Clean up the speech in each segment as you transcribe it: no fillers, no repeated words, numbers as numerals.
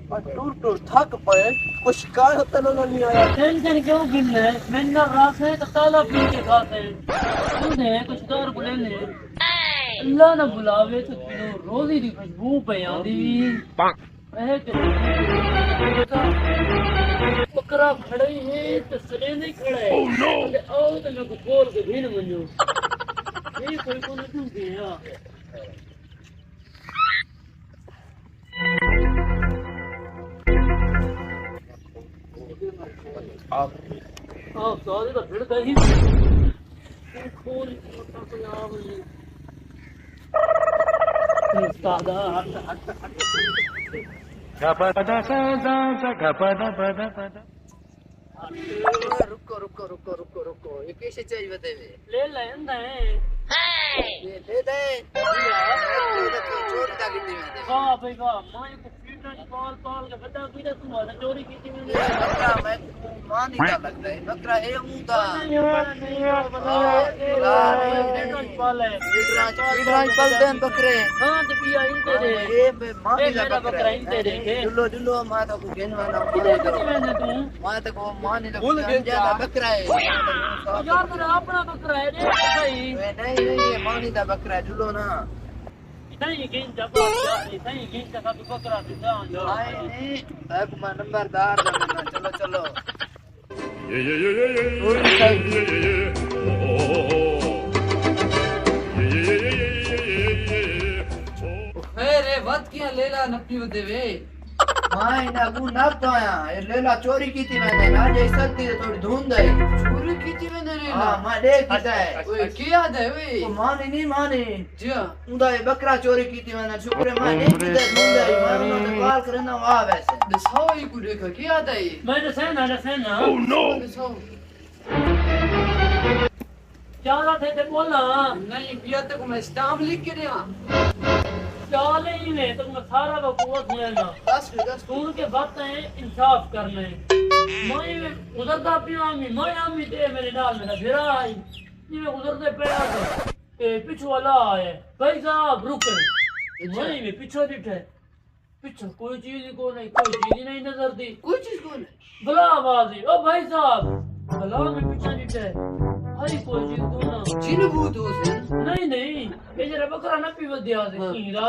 Tour tour थक पए कुछ शिकार होता नहीं आया। टेंशन क्यों गिनना है? मैंने रात है तो ताला पी के खाते हैं। तूने कुछ दौर बुले ने अल्लाह ना बुलावे तो किलो रोजी दी खुशबू पे आंदी है कि बकरा खड़े है तो सरे नहीं खड़ा है। ओह नो आओ तो मैं को बोल के भी न मंजो ये कोई को नहीं गया। आप सॉरी तो फिर दही खोल छोटा सा नाम है सादा हट गपदा साजा गपदा रुको रुको रुको रुको रुको ये कैसे चाहिए बताइए। ले ले ले दे चोरी का कितनी में दे। वाह भाई वाह मां को फीटन पाल पाल के बता पीड़ा तू आ चोरी की थी मैंने। बकरा मैं मान नहीं का लगता है बकरा है ऊंधा लीडराज पालते हैं बकरे। हां तो पिया इनते दे ये मान नहीं का बकरा इनते दे जुल्लो जुल्लो माता को गेनवाना मैंने तू माता को मान नहीं भूल गया ज्यादा बकरा है यार तेरा अपना बकरा है रे भाई। नहीं ये मान नहीं बकरा है जुल्लो ना नहीं गेंद जब नहीं गेंद का तो बकरा से जान जा नहीं अब मैं नंबरदार बनना। चलो चलो रे वत किया लेला नपी वदे वे मां ना गु ना पाया ये लेला चोरी की थी मैंने ना जैसे सकती थोड़ी धुंध है चोरी की थी मैंने रे हां मां देख किता है ओए की याद है वे वो माने नहीं माने जी उदा ये बकरा चोरी की थी मैंने शुक्र है मां देख किता है धुंध है मां ने कॉल करना वाह वैसे दिखाओ ही को देखा की याद है मैंने सहना ओह नो दिखाओ क्या बात है ते बोलना नहीं पिया तक मैं स्टाम्प लिख के दिया चाले ही ने तो मैं सारा बकवास मिलना 10 स्कूल के बात है इंसाफ करने मैं गुजरता पिया मैं आमी ते मेरे नाल मेरा फिरा आई जी मैं गुजरते पे के पीछे वाला आए भाई साहब रुके मैं पीछे दिखे पीछे कोई चीज को नहीं कोई चीज नहीं नजर दी कोई चीज को नहीं भला आवाज है ओ भाई साहब भला में पीछे दिखे भाई कोई चीज को ना जिन भूत हो से नहीं ये जरा बकरा ना पीव दिया से हीरा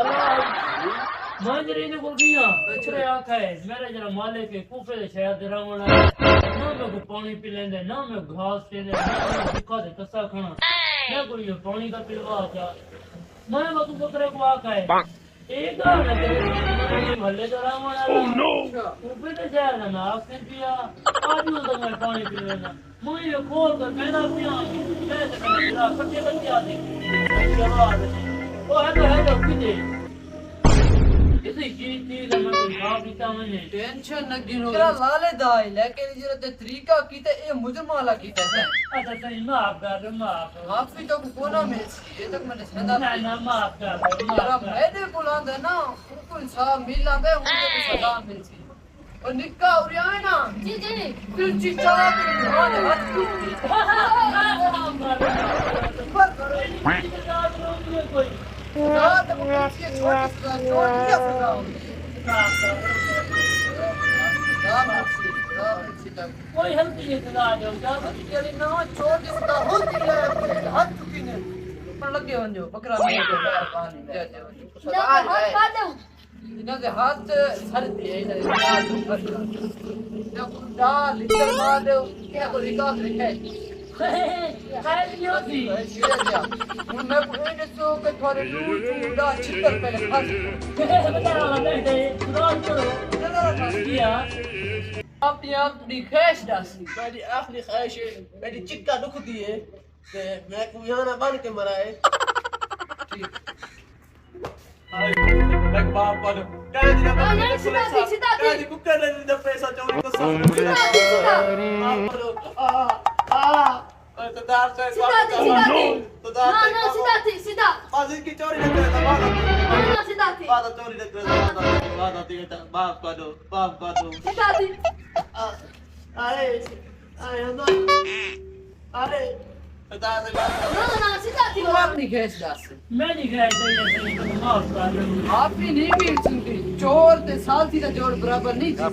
मैं जरा इन्हें बोल दिया बकरे आंख है मेरा जरा माले के कूफे दे शायद रावण ना मैं को पानी पी लेंदे ना मैं घास दे दे ना भूखा दे कसा खाना मैं कोई पानी का पिलवा जा मैं वो तू बकरे को आंख है एक गाल ना तेरे भले जरा रावण ओह नो कूफे दे शायद ना आंख पिया आज तो मैं पानी पी लेना मुझे खोल कर मैंने पिया मैं तो मेरा कच्चे बच्चे आते जवाब वो है तो पीते किसी चीज में कोई खा पीता मैंने टेंशन न गिनो तेरा लाले दाई लेकिन जरा ते तरीका कीते ए मुजरमाला कीते है अच्छा सही माफ कर माफी तो कोना में ये तक मैंने सदा ना माफ कर मेरा मैंने बुलांदे ना उनको इंसाफ मिलांदे उनको सदा मिलती और निक्का और आए ना जी फिर चिचा के हाथ हाथ टूटी पर करो कोई रात को ये छोटी क्या फसाओ कोई हल्की नहीं सजा दो ये ना छोटी सा होती है हाथ टूटी ने पर लगे वंजो बकरा में पानी में सदा है इन्हें के हाथ सर दिए इन्हें हाथ जब डाल लिटर मार दे क्या को रिकॉर्ड रखे खैर नहीं होती मैं पूरे सो के थोड़े चूड़ा चित्तर पे फंस बता रहा बेटे सुधार करो किया अपनी खैश डासी मेरी आखिरी ख्वाहिश है मेरी चिक्का दुखती है कि मैं को यहाँ ना बन के मराए मैं बाप का क्या दिन में क्या दिन बुक कर रहे पैसा चोरी को तो दार से तो दार से सीधा बाजी की चोरी लगता है बात सीधा थी बात चोरी लगता है बात आती है बाप का दो सीधा थी अरे अरे दार से ना सीधा थी अपनी खैश डासी मैं नहीं गया तो ये माफ कर आप भी नहीं भी सुनती चोर ते सालसी दा जोड़ बराबर नहीं थी सही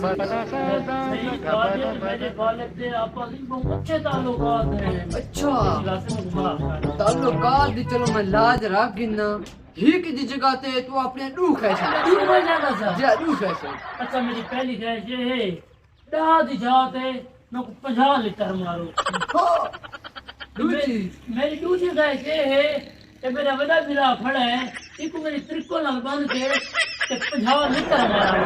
बात है, मेरे वालिद से आपस में बहुत अच्छे ताल्लुकात हैं। अच्छा ताल्लुकात ताल्लुकात दी चलो मैं लाज रख गिना ही की जगह ते तू अपने दू खैशा जा दू खैशा अच्छा मेरी पहली ख्वाहिश ये है दाह दी जात है मैं 50 लीटर मारो। दूसरी मेरी दूसरी ख्वाहिश ये है कि मेरा बड़ा बिरा खड़ा है इसको मेरी त्रिकोण नाल बांध के 50 लीटर मारो।